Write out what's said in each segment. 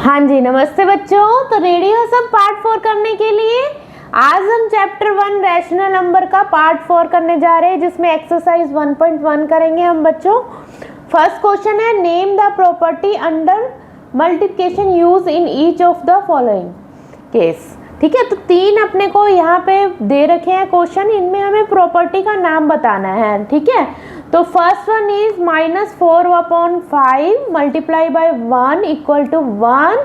हाँ जी, नमस्ते बच्चों। तो रेडी हो सब पार्ट 4 करने के लिए। आज हम चैप्टर 1 रैशनल नंबर का पार्ट 4 करने जा रहे हैं, जिसमें एक्सरसाइज 1.1 करेंगे हम बच्चों। फर्स्ट क्वेश्चन है, name the property under multiplication use in each of the following case. ठीक है, तो तीन अपने को यहाँ पे दे रखे हैं क्वेश्चन, इनमें हमें प्रॉपर्टी का नाम बताना है। ठीक है, तो first one is -4/5 multiply by 1 equal to 1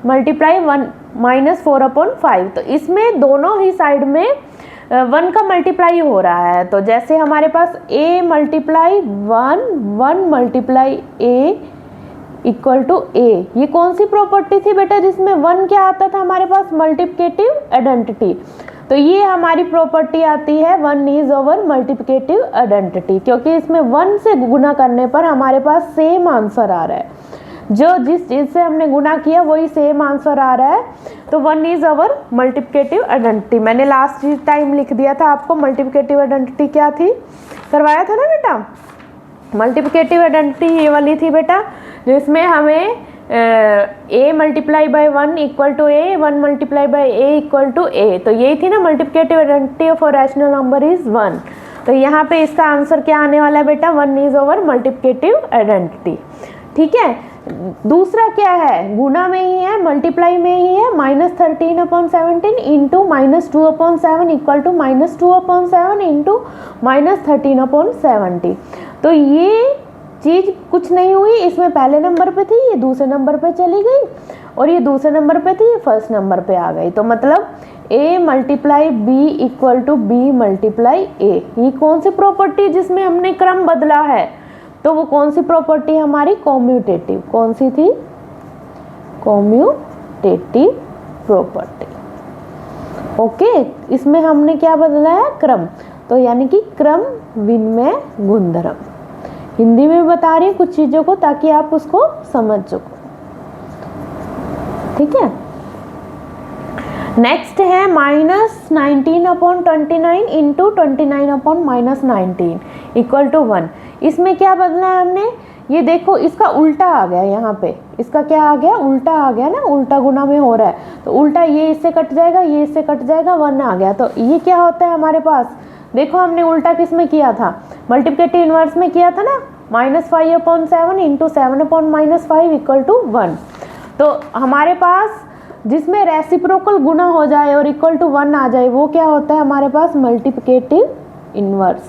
multiply 1 -4/5। तो इसमें दोनों ही साइड में 1 का मल्टीप्लाई हो रहा है। तो जैसे हमारे पास a multiply 1 multiply a equal to a, ये कौन सी प्रॉपर्टी थी बेटा जिसमें 1 क्या आता था हमारे पास? Multiplicative identity. तो ये हमारी प्रॉपर्टी आती है 1 इज ओवर मल्टीप्लिकेटिव आइडेंटिटी, क्योंकि इसमें 1 से गुना करने पर हमारे पास सेम आंसर आ रहा है। जो जिस चीज से हमने गुना किया वही सेम आंसर आ रहा है। तो 1 इज ओवर मल्टीप्लिकेटिव आइडेंटिटी। मैंने लास्ट टाइम लिख दिया था आपको मल्टीप्लिकेटिव आइडेंटिटी क्या थी, करवाया था ना बेटा। मल्टीप्लिकेटिव आइडेंटिटी ये वाली थी बेटा, जिसमें हमें a multiply by 1 equal to a, 1 multiply by a equal to a। तो यही थी ना multiplicative identity of a rational number is 1। तो यहाँ पे इसका आंसर क्या आने वाला है बेटा? 1 इज ओवर मल्टीप्लिकेटिव आइडेंटिटी। ठीक है, दूसरा क्या है? गुना में ही है, मल्टीप्लाई में ही है। -13/17 इंटू -2/7 इक्वल टू -2/7 इंटू -13/70। तो ये चीज कुछ नहीं हुई, इसमें पहले नंबर पे थी, ये दूसरे नंबर पे चली गई, और ये दूसरे नंबर पे थी, ये फर्स्ट नंबर पे आ गई। तो मतलब a multiply b equal to b multiply a। ये कौन सी प्रॉपर्टी जिसमें हमने क्रम बदला है? तो वो कौन सी प्रॉपर्टी हमारी? कॉम्यूटेटिव। कौन सी थी? Commutative property. ओके, इसमें हमने क्या बदला है? क्रम। तो यानी कि क्रम विनिमय गुणधर्म। हिंदी में बता रही हूँ कुछ चीजों को ताकि आप उसको समझ सको। ठीक है, नेक्स्ट है -19/29 इंटू 29/-19 इक्वल टू 1। इसमें क्या बदला है हमने? ये देखो, इसका उल्टा आ गया यहाँ पे। इसका क्या आ गया? उल्टा आ गया ना, उल्टा गुना में हो रहा है। तो उल्टा ये इससे कट जाएगा, ये इससे कट जाएगा, 1 आ गया। तो ये क्या होता है हमारे पास? देखो, हमने उल्टा किस में किया था? मल्टीप्लिकेटिव इनवर्स में किया था ना। -5/7 इंटू 7/-5 इक्वल टू 1। तो हमारे पास जिसमें रेसिप्रोकल गुना हो जाए और इक्वल टू 1 आ जाए, वो क्या होता है हमारे पास? Multiplicative inverse.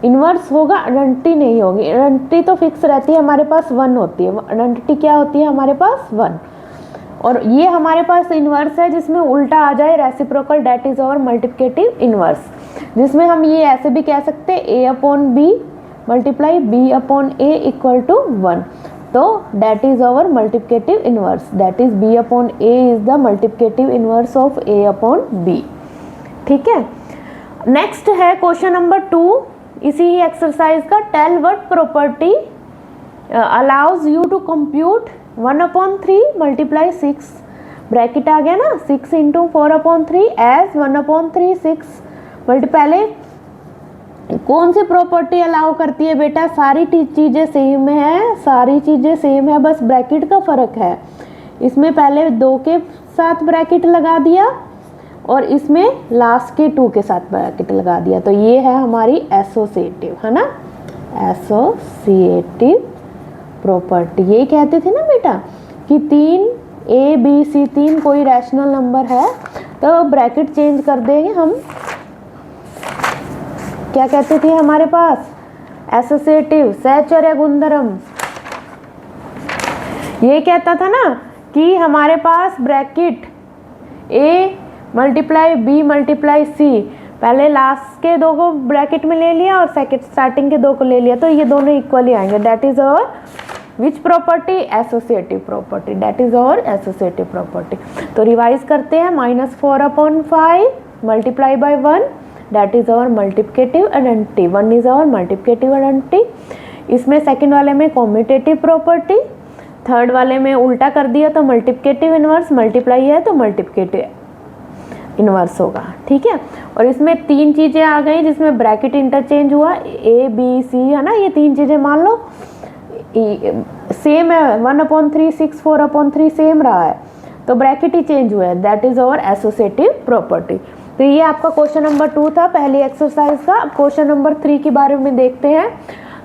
इनवर्स होगा, आइडेंटिटी नहीं होगी। आइडेंटिटी तो फिक्स रहती है, हमारे पास 1 होती है। आइडेंटिटी क्या होती है हमारे पास? 1। और ये हमारे पास इनवर्स है जिसमें उल्टा आ जाए reciprocal, that is our multiplicative inverse, जिसमें हम ये ऐसे भी कह सकते हैं a/b multiply b/a equal to 1। तो that is our multiplicative inverse, that is b/a is the multiplicative inverse of a/b। ठीक है, नेक्स्ट है क्वेश्चन नंबर 2 इसी ही एक्सरसाइज का। Tell what property allows you to compute 1/3 multiply 6, bracket आ गया ना, 6 इंटू 4/3 एज 1/3 6 पहले कौन सी प्रॉपर्टी अलाउ करती है बेटा? सारी चीजें सेम है, सारी चीजें सेम है, बस ब्रैकेट का फर्क है। इसमें पहले 2 के साथ ब्रैकेट लगा दिया और इसमें लास्ट के 2 के साथ ब्रैकेट लगा दिया। तो ये है हमारी एसोसिएटिव, है ना, एसोसिएटिव प्रॉपर्टी। ये कहते थे ना बेटा कि 3 a b c 3 कोई रैशनल नंबर है, तो ब्रैकेट चेंज कर देंगे हम। क्या कहते थे हमारे पास? एसोसिएटिव सहचर्य गुणधर्म। ये कहता था ना कि हमारे पास bracket a multiply b multiply c, पहले लास्ट के 2 को ब्रैकेट में ले लिया और सेकंड स्टार्टिंग के 2 को ले लिया, तो ये दोनों इक्वली आएंगे। That is our which property? Associative property. That is our associative property. तो रिवाइज करते हैं। -4/5 multiply by 1, that is our multiplicative identity. 1 is our multiplicative identity. इसमें सेकंड वाले में कॉम्यूटेटिव प्रॉपर्टी, थर्ड वाले में उल्टा कर दिया तो मल्टीप्लिकेटिव इनवर्स, मल्टीप्लाई है तो मल्टीप्लिकेटिव इनवर्स होगा। ठीक है, और इसमें 3 चीजें आ गई जिसमें ब्रैकेट इंटरचेंज हुआ, a b c, है ना। ये 3 चीजें मान लो, सेम है, 1/3 6 4/3 सेम रहा है, तो ब्रैकेट ही चेंज हुआ है, that is our associative property. तो ये आपका क्वेश्चन नंबर 2 था पहली एक्सरसाइज का। अब क्वेश्चन नंबर 3 के बारे में देखते हैं।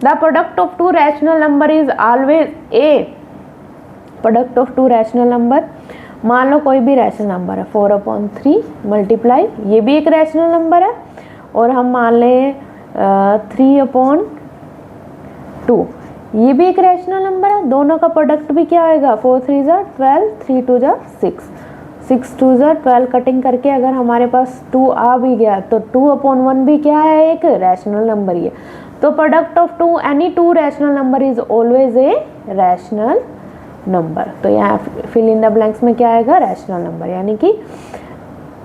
The product of to rational number is always A. Product of to rational number, मान लो कोई भी रैशनल नंबर है 4/3 मल्टीप्लाई, ये भी एक रैशनल नंबर है, और हम मान लें 3/2, ये भी एक रैशनल नंबर है। दोनों का प्रोडक्ट भी क्या आएगा, 4 3 12, 3 2 6, 6 2 12, कटिंग करके अगर हमारे पास 2 आ भी गया तो 2/1 भी क्या है, एक रैशनल नंबर ही है। तो product of two any two rational number is always a rational number. तो यहाँ फिल इन द ब्लैंक्स में क्या आएगा, रैशनल नंबर, यानी कि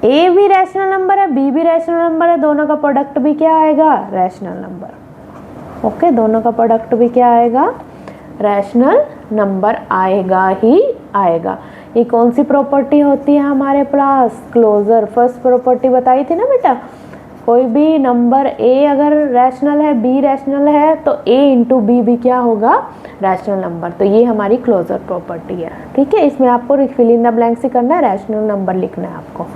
ए भी रैशनल नंबर है, बी भी रैशनल नंबर है, दोनों का प्रोडक्ट भी क्या आएगा, रैशनल नंबर। ओके, दोनों का प्रोडक्ट भी क्या आएगा, रैशनल नंबर आएगा ही आएगा। ये कौन सी प्रॉपर्टी होती है हमारे पास, क्लोजर। फर्स्ट प्रॉपर्टी बताई थी ना बेटा, कोई भी नंबर ए अगर रैशनल है, बी रैशनल है, तो ए इंटू बी भी क्या होगा, रैशनल नंबर। तो ये हमारी क्लोजर प्रॉपर्टी है। ठीक है, इसमें आपको फिल इन द ब्लैंक्स ही करना है, रैशनल नंबर लिखना है आपको।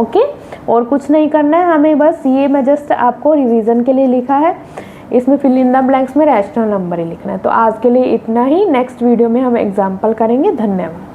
ओके, और कुछ नहीं करना है हमें, बस ये मैं जस्ट आपको रिवीजन के लिए लिखा है, इसमें फिल इन द ब्लैंक्स में रैशनल नंबर ही लिखना है। तो आज के लिए इतना ही, नेक्स्ट वीडियो में हम एग्जाम्पल करेंगे। धन्यवाद।